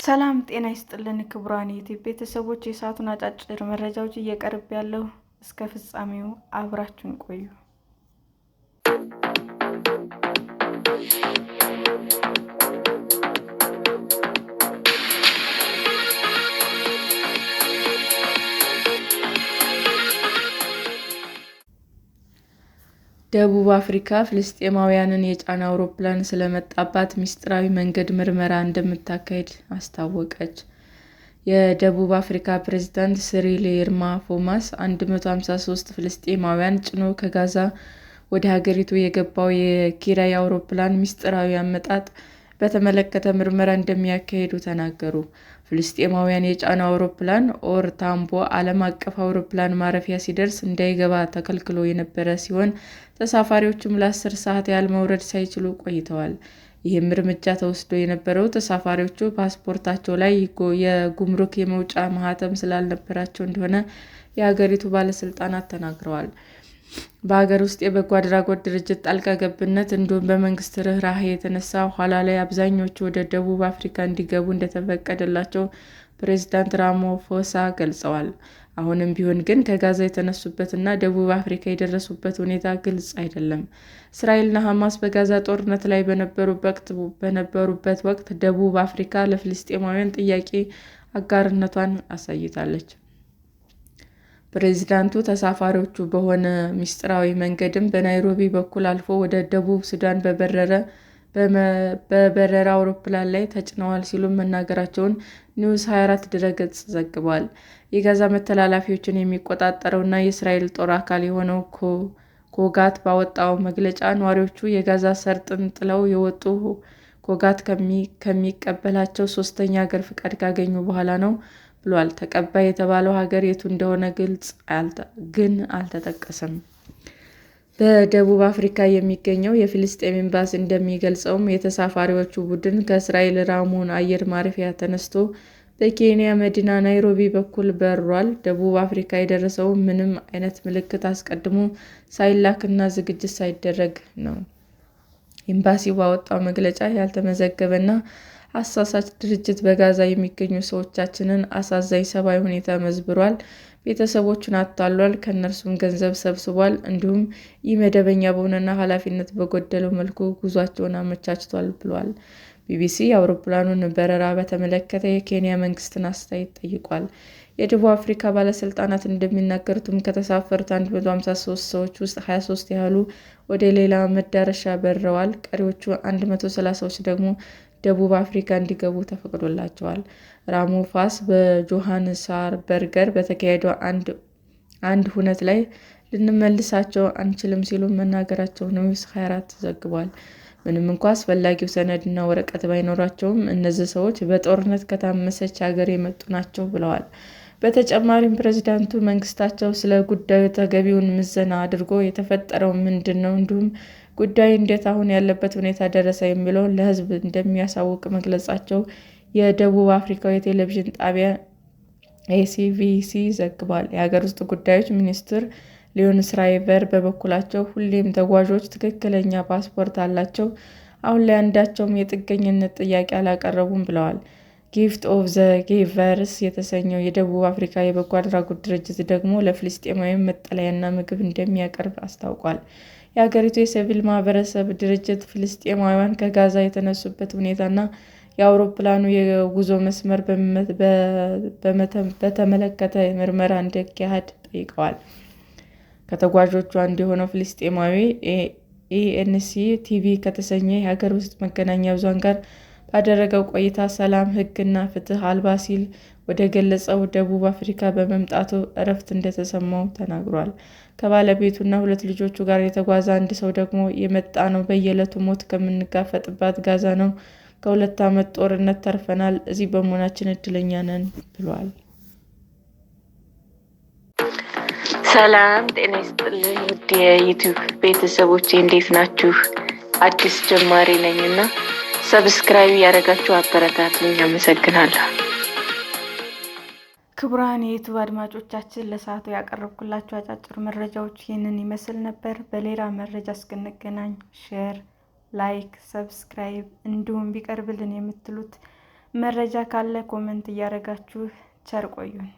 ሰላም ጤና ይስጥልን ክቡራን የዩቲዩብ ቤተሰቦች፣ የሰዓቱን አጫጭር መረጃዎች እየቀርብ ያለው እስከ ፍጻሜው አብራችሁን ቆዩ። ደቡብ አፍሪካ ፍልስጤማውያንን የጫነ አውሮፕላን ስለመጣባት ምስጢራዊ መንገድ ምርመራ እንደምታካሂድ አስታወቀች። የደቡብ አፍሪካ ፕሬዝዳንት ሲሪል ራማፎሳ 153 ፍልስጤማውያን ጭኖ ከጋዛ ወደ ሀገሪቱ የገባው የኪራይ አውሮፕላን ምስጢራዊ አመጣጥ በተመለከተ ምርመራ እንደሚያካሂዱ ተናገሩ። ፍልስጤማውያን የጫነው አውሮፕላን ኦር ታምቦ ዓለም አቀፍ አውሮፕላን ማረፊያ ሲደርስ እንዳይገባ ተከልክሎ የነበረ ሲሆን ተሳፋሪዎቹም ለ10 ሰዓት ያህል መውረድ ሳይችሉ ቆይተዋል። ይህም እርምጃ ተወስዶ የነበረው ተሳፋሪዎቹ ፓስፖርታቸው ላይ የጉምሩክ የመውጫ ማህተም ስላልነበራቸው እንደሆነ የሀገሪቱ ባለስልጣናት ተናግረዋል። በሀገር ውስጥ የበጎ አድራጎት ድርጅት ጣልቃ ገብነት እንዲሁም በመንግስት ርህራሄ የተነሳ ኋላ ላይ አብዛኞቹ ወደ ደቡብ አፍሪካ እንዲገቡ እንደተፈቀደላቸው ፕሬዝዳንት ራማፎሳ ገልጸዋል። አሁንም ቢሆን ግን ከጋዛ የተነሱበትና ደቡብ አፍሪካ የደረሱበት ሁኔታ ግልጽ አይደለም። እስራኤልና ሐማስ በጋዛ ጦርነት ላይ በነበሩበት ወቅት ደቡብ አፍሪካ ለፍልስጤማውያን ጥያቄ አጋርነቷን አሳይታለች። ፕሬዝዳንቱ ተሳፋሪዎቹ በሆነ ምስጢራዊ መንገድም በናይሮቢ በኩል አልፎ ወደ ደቡብ ሱዳን በበረራ አውሮፕላን ላይ ተጭነዋል ሲሉ መናገራቸውን ኒውስ 24 ድረገጽ ዘግቧል። የጋዛ መተላለፊያዎችን የሚቆጣጠረውና የእስራኤል ጦር አካል የሆነው ኮጋት ባወጣው መግለጫ ነዋሪዎቹ የጋዛ ሰርጥን ጥለው የወጡ ኮጋት ከሚቀበላቸው ሶስተኛ ሀገር ፍቃድ ካገኙ በኋላ ነው ብሏል። ተቀባይ የተባለው ሀገር የቱ እንደሆነ ግን አልተጠቀሰም። በደቡብ አፍሪካ የሚገኘው የፍልስጤም ኤምባሲ እንደሚገልጸውም የተሳፋሪዎቹ ቡድን ከእስራኤል ራሞን አየር ማረፊያ ተነስቶ በኬንያ መዲና ናይሮቢ በኩል በሯል። ደቡብ አፍሪካ የደረሰው ምንም አይነት ምልክት አስቀድሞ ሳይላክና ዝግጅት ሳይደረግ ነው። ኤምባሲው ባወጣው መግለጫ ያልተመዘገበና አሳሳች ድርጅት በጋዛ የሚገኙ ሰዎቻችንን አሳዛኝ ሰብአዊ ሁኔታ መዝብሯል፣ ቤተሰቦቹን አታሏል፣ ከእነርሱም ገንዘብ ሰብስቧል፣ እንዲሁም ኢመደበኛ በሆነና ኃላፊነት በጎደለው መልኩ ጉዟቸውን አመቻችቷል ብሏል። ቢቢሲ የአውሮፕላኑን በረራ በተመለከተ የኬንያ መንግስትን አስተያየት ጠይቋል። የደቡብ አፍሪካ ባለስልጣናት እንደሚናገሩትም ከተሳፈሩት 153 ሰዎች ውስጥ 23 ያህሉ ወደ ሌላ መዳረሻ በረዋል። ቀሪዎቹ 130ዎች ደግሞ ደቡብ አፍሪካ እንዲገቡ ተፈቅዶላቸዋል። ራማፎሳ በጆሃንስበርግ በተካሄደው አንድ ሁነት ላይ ልንመልሳቸው አንችልም ሲሉ መናገራቸውን ኒውስ 24 ዘግቧል። ምንም እንኳ አስፈላጊው ሰነድና ወረቀት ባይኖራቸውም እነዚህ ሰዎች በጦርነት ከታመሰች ሀገር የመጡ ናቸው ብለዋል። በተጨማሪም ፕሬዝዳንቱ መንግስታቸው ስለ ጉዳዩ ተገቢውን ምዘና አድርጎ የተፈጠረው ምንድን ነው እንዲሁም ጉዳዩ እንዴት አሁን ያለበት ሁኔታ ደረሰ የሚለውን ለሕዝብ እንደሚያሳውቅ መግለጻቸው የደቡብ አፍሪካው የቴሌቪዥን ጣቢያ ኤሲቢሲ ዘግቧል። የሀገር ውስጥ ጉዳዮች ሚኒስትር ሊዮን ሽራይበር በበኩላቸው ሁሉም ተጓዦች ትክክለኛ ፓስፖርት አላቸው፣ አሁን ላይ አንዳቸውም የጥገኝነት ጥያቄ አላቀረቡም ብለዋል። ጊፍት ኦፍ ዘ ጊቨርስ የተሰኘው የደቡብ አፍሪካ የበጎ አድራጎት ድርጅት ደግሞ ለፍልስጤማውያን መጠለያና ምግብ እንደሚያቀርብ አስታውቋል። የሀገሪቱ የሲቪል ማህበረሰብ ድርጅት ፍልስጤማውያን ከጋዛ የተነሱበት ሁኔታና የአውሮፕላኑ የጉዞ መስመር በተመለከተ ምርመራ እንዲካሄድ ጠይቀዋል። ከተጓዦቹ አንዱ የሆነው ፍልስጤማዊ ኤኤንሲ ቲቪ ከተሰኘ የሀገር ውስጥ መገናኛ ብዙኃን ጋር ባደረገው ቆይታ ሰላም፣ ሕግና ፍትህ አልባ ሲል ወደ ገለጸው ደቡብ አፍሪካ በመምጣቱ እረፍት እንደተሰማው ተናግሯል። ከባለቤቱና 2 ልጆቹ ጋር የተጓዘ አንድ ሰው ደግሞ የመጣ ነው በየዕለቱ ሞት ከምንጋፈጥባት ጋዛ ነው። ከ2 ዓመት ጦርነት ተርፈናል። እዚህ በመሆናችን እድለኛ ነን ብሏል። ሰላም ጤና ይስጥልኝ ውድ የዩቲዩብ ቤተሰቦቼ እንዴት ናችሁ? አዲስ ጀማሪ ነኝና ሰብስክራይብ ያደረጋችሁ አበረታቱኝ። አመሰግናለሁ። ክቡራን የዩቱብ አድማጮቻችን ለሰዓቱ ያቀረብኩላችሁ አጫጭር መረጃዎች ይህንን ይመስል ነበር። በሌላ መረጃ እስክንገናኝ ሼር፣ ላይክ፣ ሰብስክራይብ እንዲሁም ቢቀርብልን የምትሉት መረጃ ካለ ኮመንት እያደረጋችሁ ቸር ቆዩን።